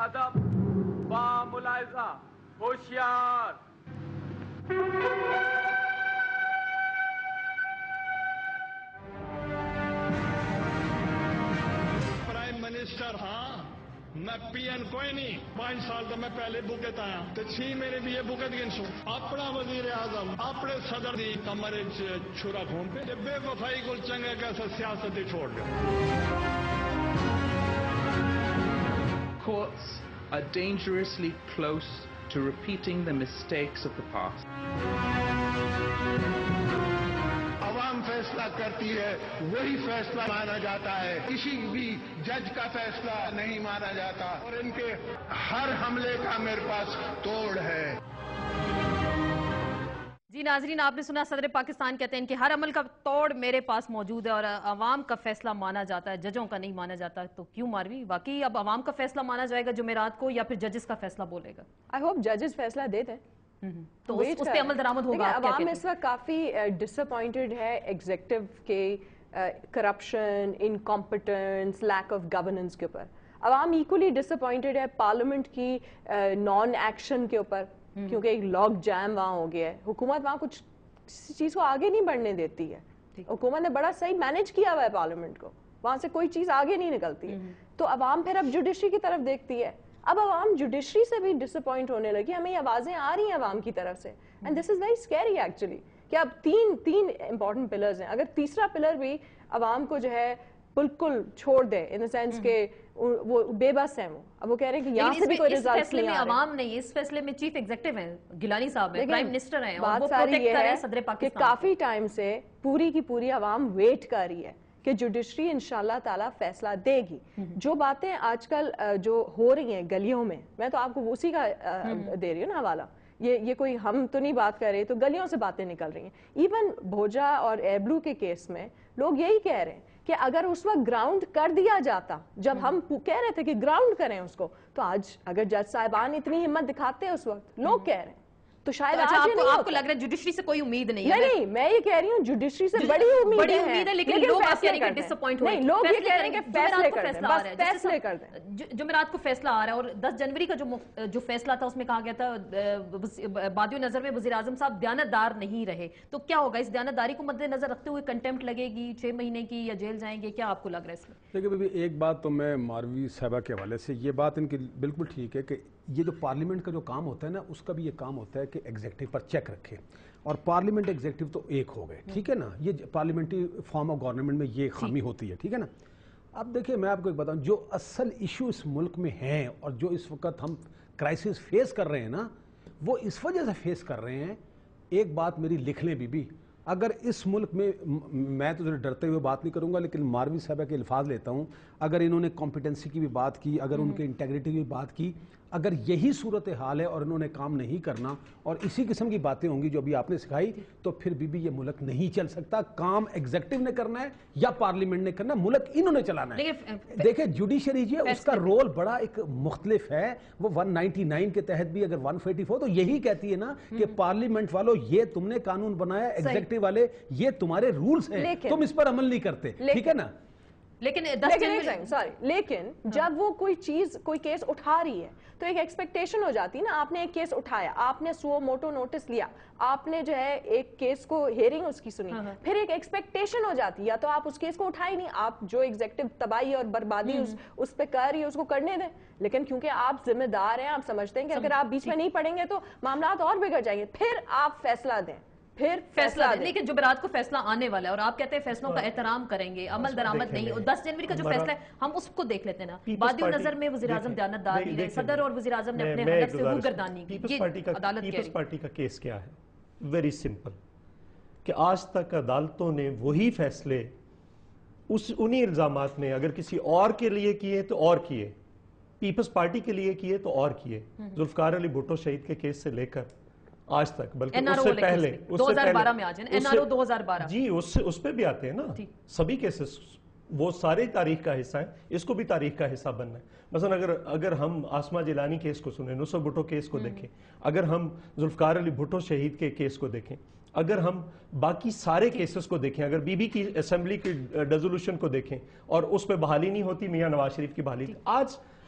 ادب با ملاحظہ ہوشیار. پرائم منسٹر ہاں میں پی این کوئی نہیں 5 سال تو میں پہلے بکت آیا تو 6 مہینے بھی یہ بکت گنسو اپنا وزیر اعظم اپنے صدر دی کمر چھرا کھون پہ بے وفائی کو چنگا کیسا سیاستی چھوڑ دیا. Courts are dangerously close to repeating the mistakes of the past. عوام فیصلہ کرتی ہے وہی فیصلہ مانا جاتا ہے, کسی بھی جج کا فیصلہ نہیں مانا جاتا, اور ان کے ہر حملے کا میرے پاس توڑ ہے. جی ناظرین, آپ نے سنا صدر پاکستان کہتے ہیں کہ ہر عمل کا توڑ میرے پاس موجود ہے اور عوام کا فیصلہ مانا جاتا ہے, ججوں کا نہیں مانا جاتا. تو کیوں ماروی, واقعی اب عوام کا فیصلہ مانا جائے گا جمعرات کو یا پھر ججز کا فیصلہ بولے گا؟ آئی ہوپ ججز فیصلہ دے دیں تو اس پہ عمل درآمد ہوگا. عوام اس وقت کافی ڈس اپوائنٹڈ ہے ایگزیکٹو کے corruption, incompetence, lack of governance کے اوپر. عوام ایکولی ڈس اپوائنٹڈ ہے پارلیمنٹ کی نان ایکشن کے اوپر, کیونکہ ایک لاک جام وہاں ہو گیا ہے. حکومت وہاں کچھ چیز کو آگے نہیں بڑھنے دیتی ہے. حکومت نے بڑا صحیح مینج کیا ہوا ہے پارلیمنٹ کو, وہاں سے کوئی چیز آگے نہیں نکلتی ہے. تو عوام پھر اب جوڈیشری کی طرف دیکھتی ہے. اب عوام جوڈیشری سے بھی ڈس اپوائنٹ ہونے لگی, ہمیں یہ آوازیں آ رہی ہیں عوام کی طرف سے, and this is very scary actually, کہ اب تین امپورٹنٹ پلرز ہیں. اگر تیسرا پلر بھی عوام کو جو ہے بالکل چھوڑ دے, ان دا سینس کہ وہ بے بس ہیں, وہ کہہ رہے ہیں کہ یہاں سے بھی کوئی ریزلٹس نہیں آ رہے. عوام نہیں, اس فیصلے میں چیف ایگزیکٹو ہیں گیلانی صاحب ہیں, پرائم منسٹر ہیں, بات ساری یہ ہے کہ کافی ٹائم سے پوری کی پوری عوام ویٹ کر رہی ہے کہ جوڈیشری انشاءاللہ تعالیٰ فیصلہ دے گی. جو باتیں آج کل جو ہو رہی ہیں گلیوں میں, میں تو آپ کو اسی کا دے رہی ہوں نا حوالہ, یہ کوئی ہم تو نہیں بات کر رہے, تو گلیوں سے باتیں نکل رہی ہیں. ایون بھوجا اور ایئر بلو کے کیس میں لوگ یہی کہہ رہے ہیں کہ اگر اس وقت گراؤنڈ کر دیا جاتا, جب ہم کہہ رہے تھے کہ گراؤنڈ کریں اس کو, تو آج اگر جج صاحبان اتنی ہمت دکھاتے ہیں اس وقت, لوگ کہہ رہے ہیں, تو شاید آپ کو لگ رہا ہے جوڈیشری سے کوئی امید نہیں ہے؟ نہیں, میں یہ کہہ رہی ہوں جوڈیشری سے بڑی امید ہے, لیکن لوگ آپ کہہ رہے ہیں کہ ڈس اپوائنٹ ہوئے. نہیں, لوگ یہ کہہ رہے ہیں کہ فیصلے کر دیں, بس فیصلے کر دیں. جمعرات کو فیصلہ آ رہا ہے, اور 10 جنوری کا جو فیصلہ تھا اس میں کہا گیا تھا بادی نظر میں وزیر اعظم صاحب دیانتدار نہیں رہے. تو کیا ہوگا, اس دیانتداری کو مد نظر رکھتے ہوئے کنٹیمپٹ لگے گی 6 مہینے کی, یا جیل جائیں گے, کیا آپ کو لگ رہا ہے اس میں؟ دیکھیں ایک بات تو میں ماروی صاحبہ کے حوالے سے, یہ بات ان کی بالکل ٹھیک ہے کہ یہ جو پارلیمنٹ کا جو کام ہوتا ہے نا, اس کا بھی یہ کام ہوتا ہے کہ ایگزیکٹو پر چیک رکھے, اور پارلیمنٹ ایگزیکٹو تو ایک ہو گئے, ٹھیک ہے نا. یہ پارلیمنٹری فارم آف گورنمنٹ میں یہ خامی ہوتی ہے, ٹھیک ہے نا. اب دیکھیں میں آپ کو ایک بتاؤں, جو اصل ایشو اس ملک میں ہیں اور جو اس وقت ہم کرائسس فیس کر رہے ہیں نا, وہ اس وجہ سے فیس کر رہے ہیں. ایک بات میری لکھ لیں بی بی, اگر اس ملک میں تو ڈرتے ہوئے بات نہیں کروں گا, لیکن ماروی صاحبہ کے الفاظ لیتا ہوں, اگر انہوں نے کمپیٹنسی کی بھی بات کی, اگر ان کے انٹیگریٹی کی بھی بات کی, اگر یہی صورتحال ہے اور انہوں نے کام نہیں کرنا اور اسی قسم کی باتیں ہوں گی جو ابھی آپ نے سکھائی, تو پھر بھی یہ ملک نہیں چل سکتا. کام ایگزیکٹو نے کرنا ہے یا پارلیمنٹ نے کرنا ہے, ملک انہوں نے چلانا ہے. دیکھیں جوڈیشری جو ہے اس کا رول بڑا ایک مختلف ہے. وہ 199 کے تحت بھی اگر 144 تو یہی کہتی ہے نا کہ پارلیمنٹ والوں یہ تم نے قانون بنایا, ایگزیکٹو والے یہ تمہارے رولز ہیں, تم اس پر عمل نہیں کرتے, ٹھیک ہے نا. لیکن جب وہ کوئی چیز کوئی کیس اٹھا رہی ہے تو ایک ایکسپیکٹیشن ہو جاتی ہے نا. آپ نے ایک کیس اٹھایا, آپ نے سو موٹو نوٹس لیا, آپ نے جو ہے ایک کیس کو ہیئرنگ اس کی سنی, پھر ایک ایکسپیکٹیشن ہو جاتی ہے, یا تو آپ اس کیس کو اٹھائے نہیں, آپ جو ایگزیکٹو تباہی اور بربادی اس پہ کر رہی ہے اس کو کرنے دیں. لیکن کیونکہ آپ ذمہ دار ہیں, آپ سمجھتے ہیں کہ اگر آپ بیچ میں نہیں پڑیں گے تو معاملات اور بگڑ جائیں گے, پھر آپ فیصلہ دیں, پھر فیصلہ دیں. لیکن جمعرات کو فیصلہ آنے والا ہے اور آپ کہتے ہیں فیصلوں کا احترام کریں گے, عمل درآمد نہیں. 10 جنوری کا جو فیصلہ ہے ہم اس کو دیکھ لیتے ہیں نا. بادی نظر میں وزیر اعظم دیانتدار نہیں رہے, صدر اور وزیر اعظم نے اپنے حلف سے روگردانی کی. پیپلز پارٹی کا کیس کیا ہے؟ ویری سمپل, کہ آج تک عدالتوں نے وہی فیصلے انہی الزامات میں اگر کسی اور کے لیے کیے تو اور کیے, پیپلز پارٹی کے لیے کیے تو اور کیے. ذوالفقار علی بھٹو شہید کے کیس سے لے کر آج تک, بلکہ اس سے پہلے 2012 میں آ جائیں, NRO 2012 جی اس پہ بھی آتے ہیں نا سبھی کیسز, وہ سارے تاریخ کا حصہ ہیں, اس کو بھی تاریخ کا حصہ بننا ہے. مثلا اگر ہم آسما جیلانی کیس کو سنیں, نصرت بھٹو کیس کو دیکھیں, اگر ہم ذوالفقار علی بھٹو شہید کے کیس کو دیکھیں, اگر ہم باقی سارے کیسز کو دیکھیں, اگر بی بی کی اسمبلی کی ڈیزولوشن کو دیکھیں اور اس پہ بحالی نہیں ہوتی, میاں نواز شریف کی بحالی, آج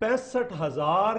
65,000